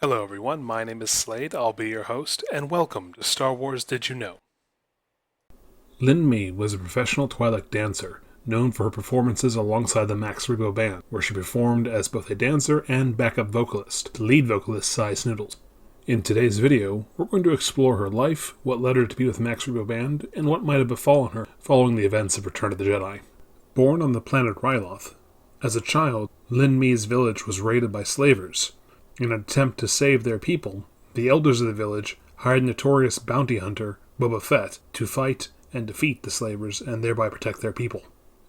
Hello everyone, my name is Slade, I'll be your host, and welcome to Star Wars Did You Know? Lyn Me was a professional Twi'lek dancer, known for her performances alongside the Max Rebo Band, where she performed as both a dancer and backup vocalist to lead vocalist Cy Snootles. In today's video, we're going to explore her life, what led her to be with Max Rebo Band, and what might have befallen her following the events of Return of the Jedi. Born on the planet Ryloth, as a child, Lyn Me's village was raided by slavers. In an attempt to save their people, the elders of the village hired notorious bounty hunter Boba Fett to fight and defeat the slavers and thereby protect their people.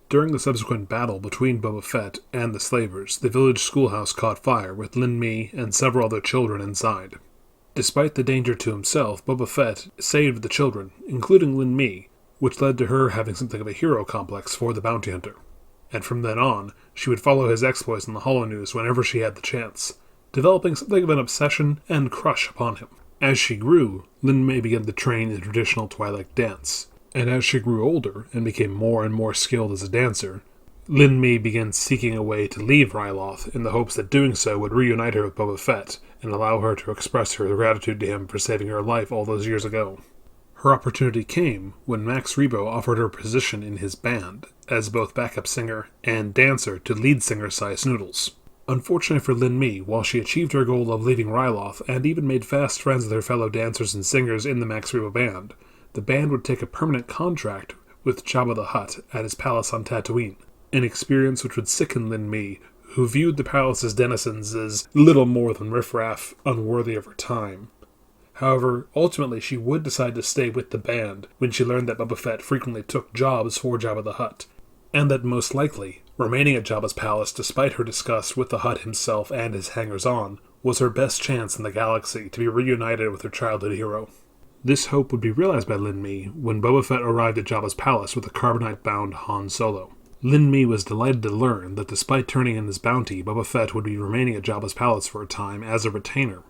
During the subsequent battle between Boba Fett and the slavers, the village schoolhouse caught fire with Lyn Me and several other children inside. Despite the danger to himself, Boba Fett saved the children, including Lyn Me, which led to her having something of a hero complex for the bounty hunter. And from then on, she would follow his exploits in the holonews whenever she had the chance, developing something of an obsession and crush upon him. As she grew, Lyn Me began to train in traditional Twi'lek dance, and as she grew older and became more and more skilled as a dancer, Lyn Me began seeking a way to leave Ryloth in the hopes that doing so would reunite her with Boba Fett and allow her to express her gratitude to him for saving her life all those years ago. Her opportunity came when Max Rebo offered her a position in his band as both backup singer and dancer to lead singer Cy Snootles. Unfortunately for Lyn Me, while she achieved her goal of leaving Ryloth and even made fast friends with her fellow dancers and singers in the Max Rebo Band, the band would take a permanent contract with Jabba the Hutt at his palace on Tatooine, an experience which would sicken Lyn Me, who viewed the palace's denizens as little more than riffraff unworthy of her time. However, ultimately she would decide to stay with the band when she learned that Boba Fett frequently took jobs for Jabba the Hutt, and that most likely, remaining at Jabba's palace despite her disgust with the Hutt himself and his hangers-on was her best chance in the galaxy to be reunited with her childhood hero. This hope would be realized by Lyn Me when Boba Fett arrived at Jabba's palace with a carbonite-bound Han Solo. Lyn Me was delighted to learn that despite turning in his bounty, Boba Fett would be remaining at Jabba's palace for a time as a retainer,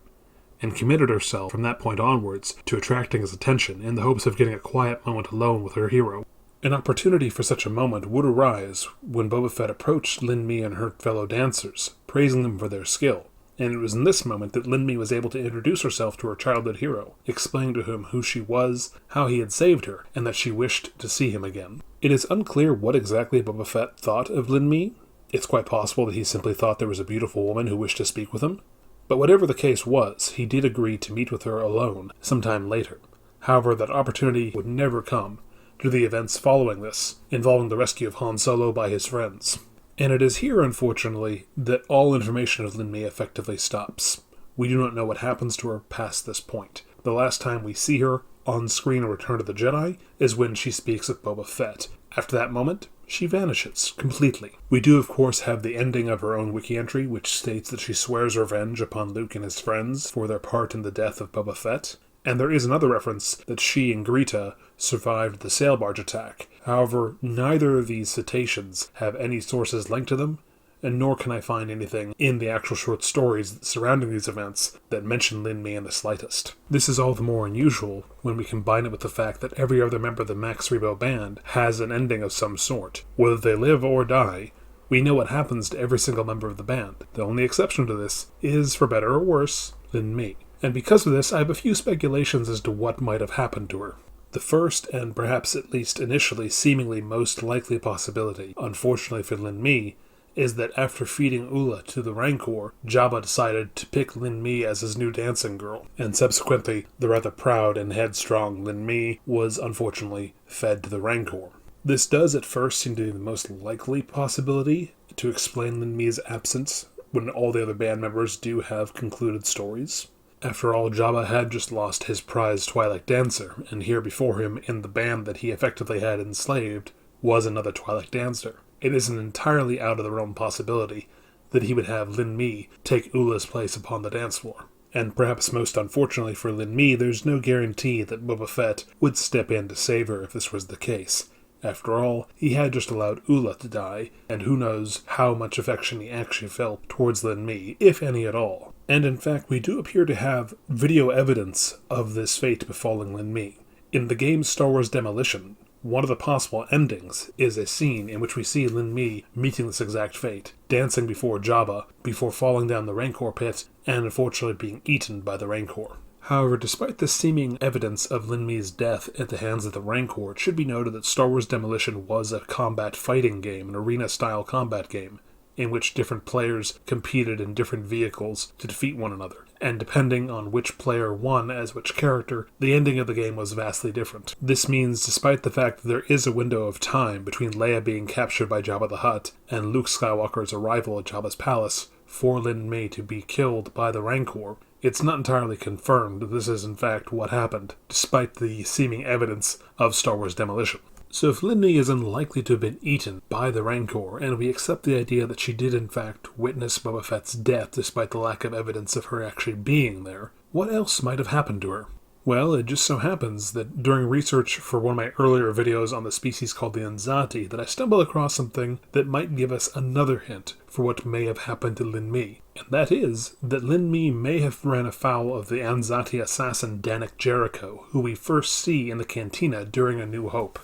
and committed herself from that point onwards to attracting his attention in the hopes of getting a quiet moment alone with her hero. An opportunity for such a moment would arise when Boba Fett approached Lyn Me and her fellow dancers, praising them for their skill, and it was in this moment that Lyn Me was able to introduce herself to her childhood hero, explaining to him who she was, how he had saved her, and that she wished to see him again. It is unclear what exactly Boba Fett thought of Lyn Me. It's quite possible that he simply thought there was a beautiful woman who wished to speak with him. But whatever the case was, he did agree to meet with her alone sometime later. However, that opportunity would never come, to the events following this, involving the rescue of Han Solo by his friends. And it is here, unfortunately, that all information of Lyn Me effectively stops. We do not know what happens to her past this point. The last time we see her on screen in Return of the Jedi is when she speaks with Boba Fett. After that moment, she vanishes completely. We do, of course, have the ending of her own wiki entry, which states that she swears revenge upon Luke and his friends for their part in the death of Boba Fett. And there is another reference that she and Greta survived the sail barge attack. However, neither of these citations have any sources linked to them, and nor can I find anything in the actual short stories surrounding these events that mention Lyn Me in the slightest. This is all the more unusual when we combine it with the fact that every other member of the Max Rebo Band has an ending of some sort. Whether they live or die, we know what happens to every single member of the band. The only exception to this is, for better or worse, Lyn Me. And because of this, I have a few speculations as to what might have happened to her. The first, and perhaps at least initially seemingly most likely possibility, unfortunately for Lyn Me, is that after feeding Ula to the Rancor, Jabba decided to pick Lyn Me as his new dancing girl, and subsequently the rather proud and headstrong Lyn Me was unfortunately fed to the Rancor. This does at first seem to be the most likely possibility to explain Lyn Me's absence when all the other band members do have concluded stories. After all, Jabba had just lost his prized Twi'lek dancer, and here before him, in the band that he effectively had enslaved, was another Twi'lek dancer. It is an entirely out of the realm possibility that he would have Lyn Me take Ula's place upon the dance floor. And perhaps most unfortunately for Lyn Me, there's no guarantee that Boba Fett would step in to save her if this was the case. After all, he had just allowed Ula to die, and who knows how much affection he actually felt towards Lyn Me, if any at all. And in fact, we do appear to have video evidence of this fate befalling Lyn Me. In the game Star Wars Demolition, One of the possible endings is a scene in which we see Lyn Me meeting this exact fate, dancing before Jabba, before falling down the Rancor pit, and unfortunately being eaten by the Rancor. However, despite the seeming evidence of Lyn Me's death at the hands of the Rancor, it should be noted that Star Wars Demolition was a combat fighting game, an arena-style combat game, in which different players competed in different vehicles to defeat one another. And depending on which player won as which character, the ending of the game was vastly different. This means, despite the fact that there is a window of time between Leia being captured by Jabba the Hutt and Luke Skywalker's arrival at Jabba's palace for Lyn Me to be killed by the Rancor, it's not entirely confirmed that this is in fact what happened, despite the seeming evidence of Star Wars Demolition. So if Lyn Me is unlikely to have been eaten by the Rancor, and we accept the idea that she did in fact witness Boba Fett's death despite the lack of evidence of her actually being there, what else might have happened to her? Well, it just so happens that during research for one of my earlier videos on the species called the Anzati, that I stumbled across something that might give us another hint for what may have happened to Lyn Me. And that is that Lyn Me may have ran afoul of the Anzati assassin Danik Jericho, who we first see in the cantina during A New Hope.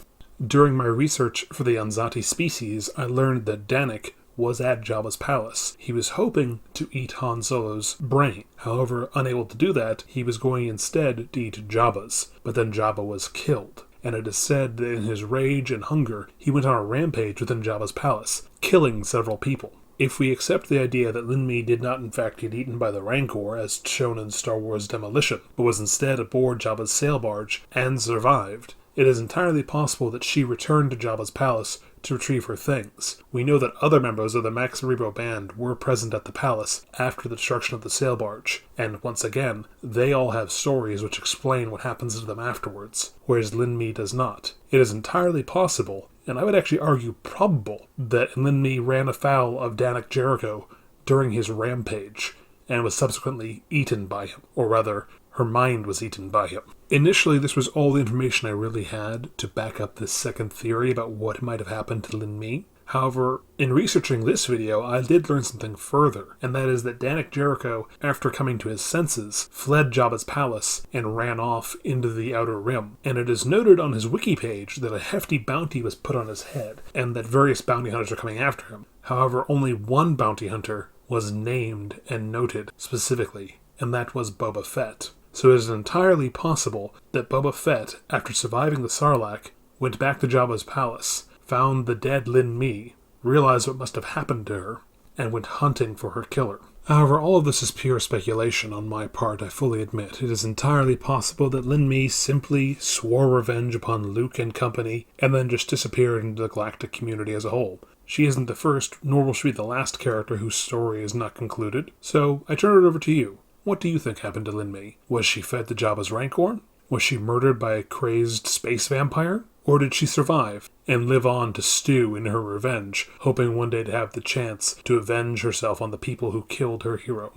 During my research for the Anzati species, I learned that Danik was at Jabba's palace. He was hoping to eat Han Solo's brain. However, unable to do that, he was going instead to eat Jabba's. But then Jabba was killed, and it is said that in his rage and hunger, he went on a rampage within Jabba's palace, killing several people. If we accept the idea that Lyn Me did not in fact get eaten by the Rancor, as shown in Star Wars Demolition, but was instead aboard Jabba's sail barge and survived, it is entirely possible that she returned to Jabba's palace to retrieve her things. We know that other members of the Max Rebo band were present at the palace after the destruction of the sail barge, and once again, they all have stories which explain what happens to them afterwards, whereas Lyn Me does not. It is entirely possible, and I would actually argue probable, that Lyn Me ran afoul of Danik Jericho during his rampage, and was subsequently eaten by him, or rather, her mind was eaten by him. Initially, this was all the information I really had to back up this second theory about what might have happened to Lyn Me. However, in researching this video, I did learn something further, and that is that Danik Jericho, after coming to his senses, fled Jabba's palace and ran off into the Outer Rim. And it is noted on his wiki page that a hefty bounty was put on his head, and that various bounty hunters are coming after him. However, only one bounty hunter was named and noted specifically, and that was Boba Fett. So it is entirely possible that Boba Fett, after surviving the Sarlacc, went back to Jabba's palace, found the dead Lyn Me, realized what must have happened to her, and went hunting for her killer. However, all of this is pure speculation on my part, I fully admit. It is entirely possible that Lyn Me simply swore revenge upon Luke and company, and then just disappeared into the galactic community as a whole. She isn't the first, nor will she be the last character whose story is not concluded. So, I turn it over to you. What do you think happened to Lyn Me? Was she fed to Jabba's Rancor? Was she murdered by a crazed space vampire? Or did she survive and live on to stew in her revenge, hoping one day to have the chance to avenge herself on the people who killed her hero?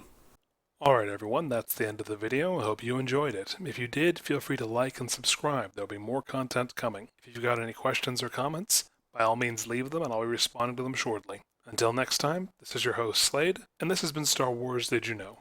Alright everyone, that's the end of the video. I hope you enjoyed it. If you did, feel free to like and subscribe. There'll be more content coming. If you've got any questions or comments, by all means leave them and I'll be responding to them shortly. Until next time, this is your host Slade, and this has been Star Wars Did You Know?